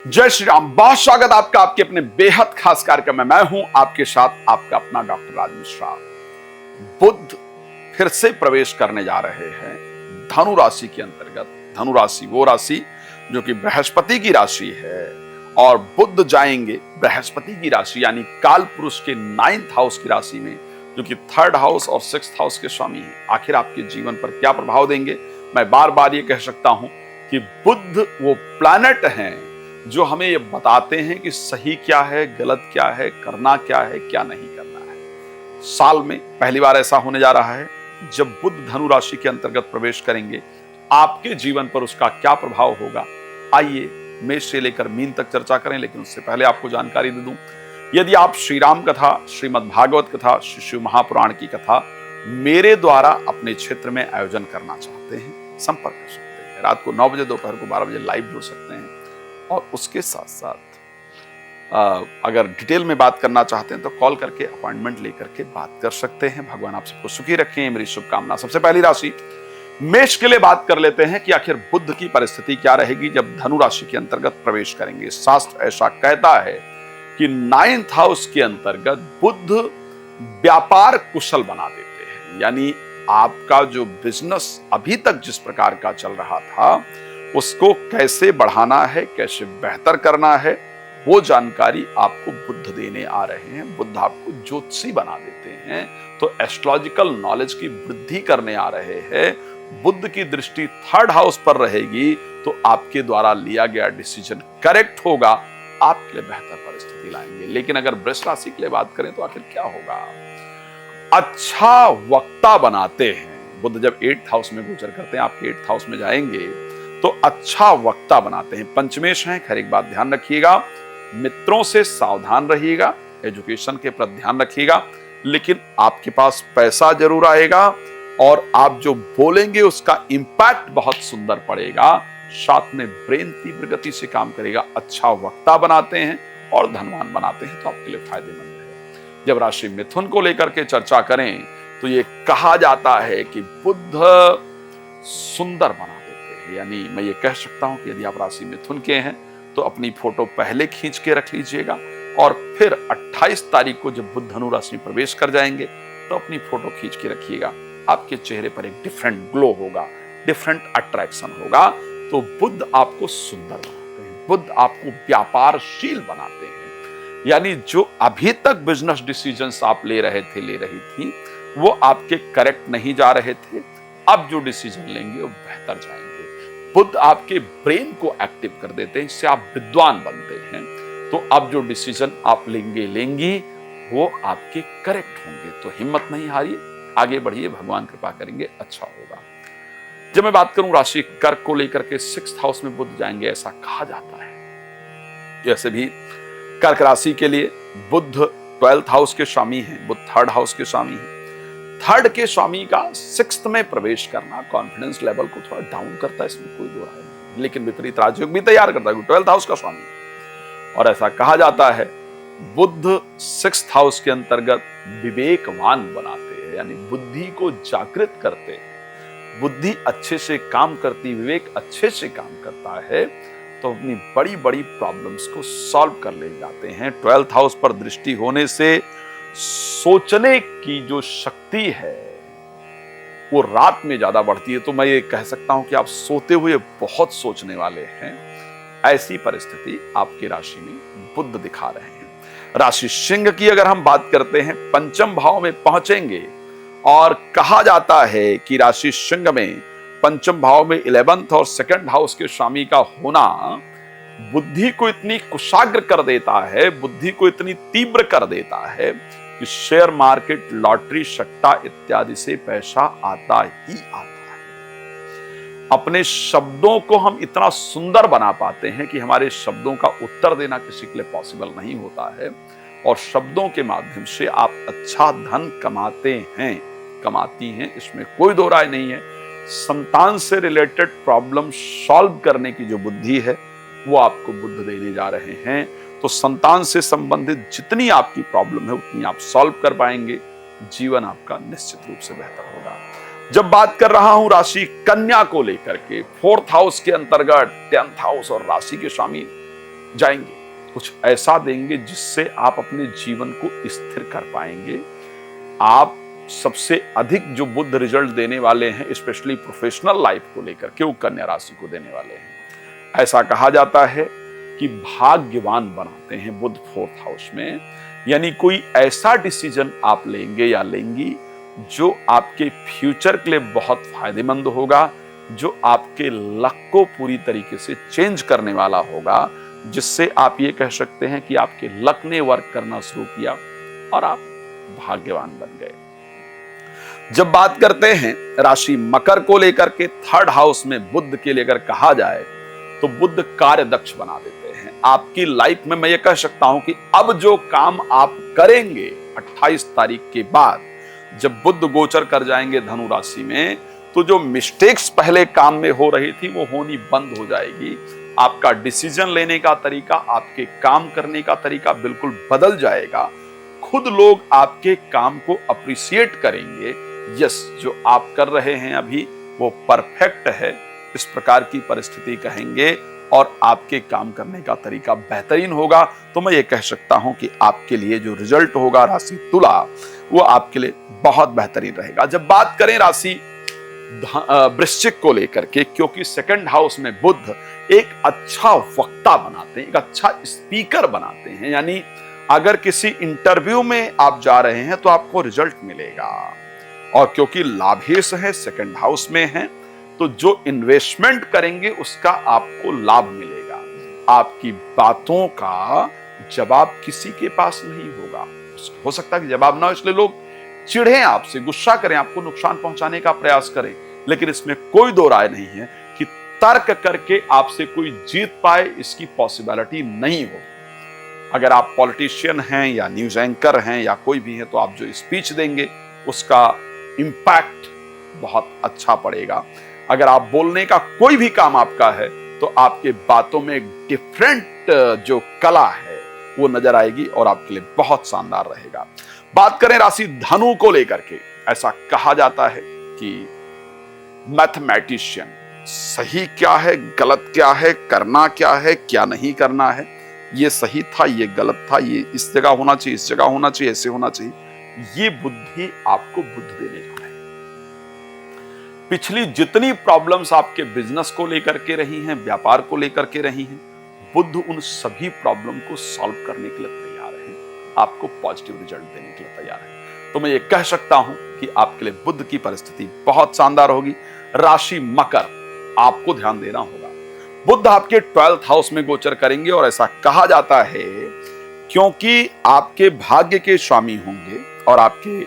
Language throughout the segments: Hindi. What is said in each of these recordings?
जय श्री राम। बहुत स्वागत आपका आपके अपने बेहद खास कार्यक्रम में। मैं हूं आपके साथ आपका अपना डॉक्टर राज मिश्रा। बुध फिर से प्रवेश करने जा रहे हैं धनु राशि के अंतर्गत। धनु राशि वो राशि जो कि बृहस्पति की राशि है और बुध जाएंगे बृहस्पति की राशि यानी काल पुरुष के 9th हाउस की राशि में, जो कि 3rd हाउस और 6th हाउस के स्वामी हैं। आखिर आपके जीवन पर क्या प्रभाव देंगे? मैं बार बार ये कह सकता हूं कि बुध वो प्लैनेट हैं जो हमें ये बताते हैं कि सही क्या है, गलत क्या है, करना क्या है, क्या नहीं करना है। साल में पहली बार ऐसा होने जा रहा है जब बुध धनु राशि के अंतर्गत प्रवेश करेंगे। आपके जीवन पर उसका क्या प्रभाव होगा, आइए मेष से लेकर मीन तक चर्चा करें। लेकिन उससे पहले आपको जानकारी दे दूं, यदि आप श्री राम कथा, श्रीमद् भागवत कथा, श्री शिव महापुराण की कथा मेरे द्वारा अपने क्षेत्र में आयोजन करना चाहते हैं, संपर्क कर सकते हैं। रात को 9 बजे, दोपहर को 12 बजे लाइव जुड़ सकते हैं। और उसके साथ साथ अगर डिटेल में बात करना चाहते हैं तो कॉल करके अपॉइंटमेंट लेकर के बात कर सकते हैं। भगवान आप सबको सुखी रखें, मेरी शुभकामना। सबसे पहली राशि मेष के लिए बात कर लेते हैं कि आखिर बुध की परिस्थिति क्या रहेगी जब धनु राशि के अंतर्गत प्रवेश करेंगे। शास्त्र ऐसा कहता है कि 9th हाउस के अंतर्गत बुध व्यापार कुशल बना देते हैं, यानी आपका जो बिजनेस अभी तक जिस प्रकार का चल रहा था उसको कैसे बढ़ाना है, कैसे बेहतर करना है, वो जानकारी आपको बुध देने आ रहे हैं। बुध आपको ज्योतिषी बना देते हैं, तो एस्ट्रोलॉजिकल नॉलेज की वृद्धि करने आ रहे हैं। बुध की दृष्टि 3rd हाउस पर रहेगी तो आपके द्वारा लिया गया डिसीजन करेक्ट होगा, आपके लिए बेहतर परिस्थिति लाएंगे। लेकिन अगर वृष राशि के लिए बात करें तो आखिर क्या होगा? अच्छा वक्ता बनाते हैं। बुध जब 8th हाउस में गोचर करते हैं, आपके 8th हाउस में जाएंगे तो अच्छा वक्ता बनाते हैं। पंचमेश हैं, खैर एक बात ध्यान रखिएगा, मित्रों से सावधान रहिएगा, एजुकेशन के प्रति ध्यान रखिएगा। लेकिन आपके पास पैसा जरूर आएगा और आप जो बोलेंगे उसका इंपैक्ट बहुत सुंदर पड़ेगा। साथ में ब्रेन तीव्र गति से काम करेगा। अच्छा वक्ता बनाते हैं और धनवान बनाते हैं तो आपके लिए फायदेमंद है। जब राशि मिथुन को लेकर के चर्चा करें तो ये कहा जाता है कि बुध सुंदर बना, यानी मैं ये कह सकता हूं कि यदि आप राशि मिथुन के हैं तो अपनी फोटो पहले खींच के रख लीजिएगा और फिर 28 तारीख को जब बुध धनु राशि में प्रवेश कर जाएंगे तो अपनी फोटो खींच के रखिएगा। आपके चेहरे पर एक डिफरेंट ग्लो होगा, डिफरेंट अट्रैक्शन होगा। तो बुध आपको सुंदर बनाते हैं, बुध आपको व्यापारशील बनाते हैं। यानी जो अभी तक बिजनेस डिसीजंस आप ले रहे थे, ले रही थी, वो आपके करेक्ट नहीं जा रहे थे, अब जो डिसीजन लेंगे वो बेहतर जाएंगे। बुध आपके ब्रेन को एक्टिव कर देते हैं, इससे आप विद्वान बनते हैं। तो अब जो डिसीजन आप लेंगी वो आपके करेक्ट होंगे। तो हिम्मत नहीं हारिए, आगे बढ़िए, भगवान कृपा करेंगे, अच्छा होगा। जब मैं बात करूं राशि कर्क को लेकर के 6th हाउस में बुध जाएंगे, ऐसा कहा जाता है। जैसे भी कर्क राशि के लिए बुध 12th हाउस के स्वामी हैं, बुध 3rd हाउस के स्वामी हैं। 3rd के स्वामी का 6th में प्रवेश करना कॉन्फिडेंस लेवल को थोड़ा डाउन करता है, इसमें कोई दो राय नहीं, लेकिन विपरीत राजयोग भी तैयार करता है, 12th हाउस का स्वामी। और ऐसा कहा जाता है बुध 6th हाउस के अंतर्गत विवेकवान बनाते हैं, यानी बुद्धि को जागृत करते हैं। बुद्धि अच्छे से काम करती, विवेक अच्छे से काम करता है तो अपनी बड़ी बड़ी प्रॉब्लम्स को सॉल्व कर ले जाते हैं। 12th हाउस पर दृष्टि होने से सोचने की जो शक्ति है वो रात में ज्यादा बढ़ती है। तो मैं ये कह सकता हूं कि आप सोते हुए बहुत सोचने वाले हैं। ऐसी परिस्थिति आपकी राशि में बुध दिखा रहे हैं। राशि सिंह की अगर हम बात करते हैं, 5th भाव में पहुंचेंगे और कहा जाता है कि राशि सिंह में 5th भाव में 11th और 2nd हाउस के स्वामी का होना बुद्धि को इतनी कुशाग्र कर देता है, बुद्धि को इतनी तीव्र कर देता है कि शेयर मार्केट, लॉटरी, सट्टा इत्यादि से पैसा आता ही आता है। अपने शब्दों को हम इतना सुंदर बना पाते हैं कि हमारे शब्दों का उत्तर देना किसी के लिए पॉसिबल नहीं होता है और शब्दों के माध्यम से आप अच्छा धन कमाते हैं, कमाती हैं, इसमें कोई दो राय नहीं है। संतान से रिलेटेड प्रॉब्लम सॉल्व करने की जो बुद्धि है वो आपको बुध देने जा रहे हैं। तो संतान से संबंधित जितनी आपकी प्रॉब्लम है उतनी आप सॉल्व कर पाएंगे, जीवन आपका निश्चित रूप से बेहतर होगा। जब बात कर रहा हूं राशि कन्या को लेकर के, 4th हाउस के अंतर्गत 10th हाउस और राशि के स्वामी जाएंगे, कुछ ऐसा देंगे जिससे आप अपने जीवन को स्थिर कर पाएंगे। आप सबसे अधिक जो बुध रिजल्ट देने वाले हैं, स्पेशली प्रोफेशनल लाइफ को लेकर के, वो कन्या राशि को देने वाले हैं। ऐसा कहा जाता है कि भाग्यवान बनाते हैं बुध 4th हाउस में, यानी कोई ऐसा डिसीजन आप लेंगे या लेंगी जो आपके फ्यूचर के लिए बहुत फायदेमंद होगा, जो आपके लक को पूरी तरीके से चेंज करने वाला होगा, जिससे आप ये कह सकते हैं कि आपके लक ने वर्क करना शुरू किया और आप भाग्यवान बन गए। जब बात करते हैं राशि मकर को लेकर के, 3rd हाउस में बुध के लेकर कहा जाए तो बुध कार्य दक्ष बना देते हैं आपकी लाइफ में। मैं ये कह सकता हूं कि अब जो काम आप करेंगे 28 तारीख के बाद, जब बुध गोचर कर जाएंगे धनु राशि में, तो जो मिस्टेक्स पहले काम में हो रही थी वो होनी बंद हो जाएगी। आपका डिसीजन लेने का तरीका, आपके काम करने का तरीका बिल्कुल बदल जाएगा। खुद लोग आपके काम को अप्रिशिएट करेंगे। यस, जो आप कर रहे हैं अभी वो परफेक्ट है, इस प्रकार की परिस्थिति कहेंगे और आपके काम करने का तरीका बेहतरीन होगा। तो मैं ये कह सकता हूं कि आपके लिए जो रिजल्ट होगा राशि तुला, वो आपके लिए बहुत बेहतरीन रहेगा। जब बात करें राशि वृश्चिक को लेकर के, क्योंकि 2nd हाउस में बुध एक अच्छा वक्ता बनाते हैं, एक अच्छा स्पीकर बनाते हैं, यानी अगर किसी इंटरव्यू में आप जा रहे हैं तो आपको रिजल्ट मिलेगा। और क्योंकि लाभेश है, 2nd हाउस में है, तो जो इन्वेस्टमेंट करेंगे उसका आपको लाभ मिलेगा। आपकी बातों का जवाब किसी के पास नहीं होगा। हो सकता है कि जवाब ना हो, इसलिए लोग चिढ़े आपसे, गुस्सा करें, आपको नुकसान पहुंचाने का प्रयास करें, लेकिन इसमें कोई दो राय नहीं है कि तर्क करके आपसे कोई जीत पाए, इसकी पॉसिबिलिटी नहीं होगी। अगर आप पॉलिटिशियन हैं या न्यूज एंकर हैं या कोई भी है, तो आप जो स्पीच देंगे उसका इंपैक्ट बहुत अच्छा पड़ेगा। अगर आप बोलने का कोई भी काम आपका है तो आपके बातों में एक डिफरेंट जो कला है वो नजर आएगी और आपके लिए बहुत शानदार रहेगा। बात करें राशि धनु को लेकर के, ऐसा कहा जाता है कि मैथमेटिशियन, सही क्या है, गलत क्या है, करना क्या है, क्या नहीं करना है, ये सही था, ये गलत था, ये इस जगह होना चाहिए, इस जगह होना चाहिए, ऐसे होना चाहिए, ये बुद्धि आपको बुद्ध देने का है। पिछली जितनी प्रॉब्लम्स आपके बिजनेस को लेकर के रही हैं, व्यापार को लेकर के रही हैं, बुद्ध उन सभी प्रॉब्लम को सॉल्व करने के लिए तैयार है, आपको पॉजिटिव रिजल्ट देने के लिए तैयार है। तो मैं ये कह सकता हूं कि आपके लिए बुद्ध की परिस्थिति बहुत शानदार होगी। राशि मकर, आपको ध्यान देना होगा, बुद्ध आपके 12th हाउस में गोचर करेंगे और ऐसा कहा जाता है क्योंकि आपके भाग्य के स्वामी होंगे और आपके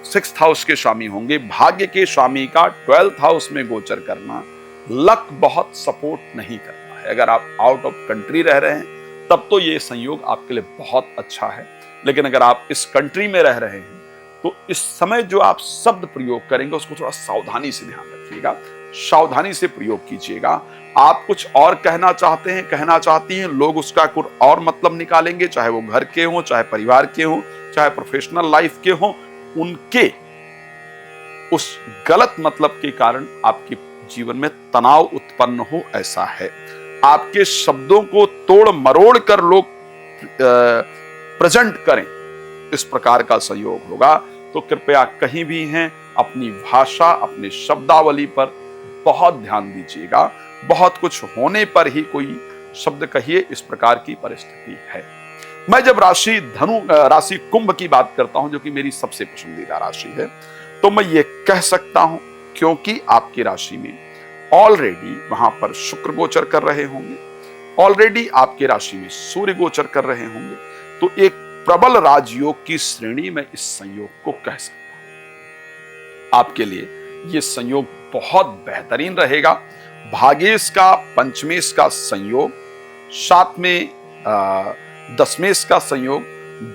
6th हाउस के स्वामी होंगे। भाग्य के स्वामी का 12th हाउस में गोचर करना लक बहुत सपोर्ट नहीं करता है। अगर आप आउट ऑफ कंट्री रह रहे हैं तब तो ये संयोग आपके लिए बहुत अच्छा है, लेकिन अगर आप इस कंट्री में रह रहे हैं तो इस समय जो आप शब्द प्रयोग करेंगे उसको थोड़ा सावधानी से ध्यान रखिएगा, सावधानी से प्रयोग कीजिएगा। आप कुछ और कहना चाहते हैं, कहना चाहती हैं, लोग उसका कुछ और मतलब निकालेंगे, चाहे वो घर के हों, चाहे परिवार के हों, चाहे प्रोफेशनल लाइफ के हों, उनके उस गलत मतलब के कारण आपके जीवन में तनाव उत्पन्न हो, ऐसा है। आपके शब्दों को तोड़ मरोड़ कर लोग प्रेजेंट करें, इस प्रकार का संयोग होगा। तो कृपया कहीं भी हैं अपनी भाषा, अपने शब्दावली पर बहुत ध्यान दीजिएगा। बहुत कुछ होने पर ही कोई शब्द कहिए, इस प्रकार की परिस्थिति है। मैं जब राशि कुंभ की बात करता हूं, जो कि मेरी सबसे पसंदीदा राशि है, तो मैं ये कह सकता हूं क्योंकि आपकी राशि में ऑलरेडी वहां पर शुक्र गोचर कर रहे होंगे, ऑलरेडी आपके राशि में सूर्य गोचर कर रहे होंगे, तो एक प्रबल राजयोग की श्रेणी में इस संयोग को कह सकता हूं। आपके लिए यह संयोग बहुत बेहतरीन रहेगा। भाग्येश का पंचमेश का संयोग, साथ में दशमेश का संयोग,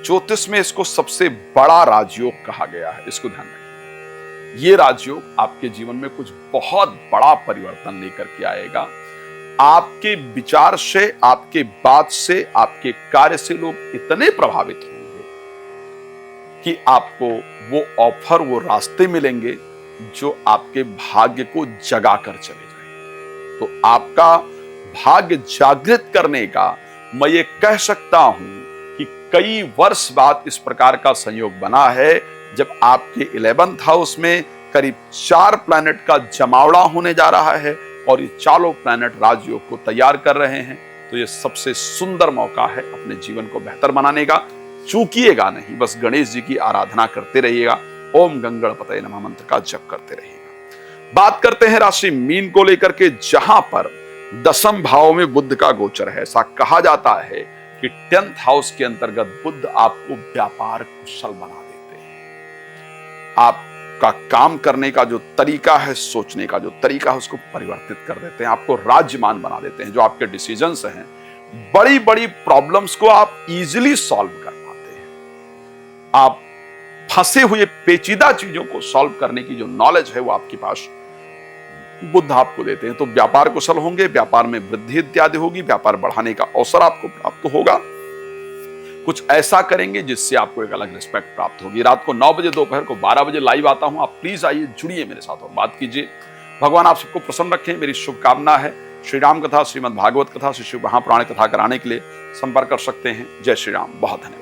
ज्योतिष में इसको सबसे बड़ा राजयोग कहा गया है, इसको ध्यान रखिए। ये राजयोग आपके जीवन में कुछ बहुत बड़ा परिवर्तन लेकर के आएगा। आपके विचार से, आपके बात से, आपके कार्य से लोग इतने प्रभावित होंगे कि आपको वो ऑफर, वो रास्ते मिलेंगे जो आपके भाग्य को जगा कर चले जाएंगे। तो आपका भाग्य जागृत करने का मैं ये कह सकता हूं कि कई वर्ष बाद इस प्रकार का संयोग बना है, जब आपके 11th हाउस में करीब 4 प्लैनेट का जमावड़ा होने जा रहा है और ये चारों प्लैनेट राजयोग को तैयार कर रहे हैं। तो ये सबसे सुंदर मौका है अपने जीवन को बेहतर बनाने का। चूकिएगा नहीं, बस गणेश जी की आराधना करते रहिएगा, ओम गंगणपतये नमः मंत्र का जप करते रहिएगा। बात करते हैं राशि मीन को लेकर के, जहां पर 10वें भाव में बुध का गोचर है। ऐसा कहा जाता है कि 10th हाउस के अंतर्गत बुध आपको व्यापार कुशल बना देते हैं। आपका काम करने का जो तरीका है, सोचने का जो तरीका है, उसको परिवर्तित कर देते हैं, आपको राज्यमान बना देते हैं। जो आपके डिसीजंस हैं, बड़ी बड़ी प्रॉब्लम्स को आप इजीली सॉल्व कर पाते हैं। आप फंसे हुए पेचीदा चीजों को सॉल्व करने की जो नॉलेज है वो आपके पास बुध आपको देते हैं। तो व्यापार कुशल होंगे, व्यापार में वृद्धि इत्यादि होगी, व्यापार बढ़ाने का अवसर आपको प्राप्त होगा। कुछ ऐसा करेंगे जिससे आपको एक अलग रिस्पेक्ट प्राप्त होगी। रात को 9 बजे, दोपहर को 12 बजे लाइव आता हूं, आप प्लीज आइए, जुड़िए मेरे साथ और बात कीजिए। भगवान आप सबको प्रसन्न रखें, मेरी शुभकामना है। श्री राम कथा, श्रीमद् भागवत कथा, श्री शिव महापुराण कथा कराने के लिए संपर्क कर सकते हैं। जय श्री राम, बहुत धन्यवाद।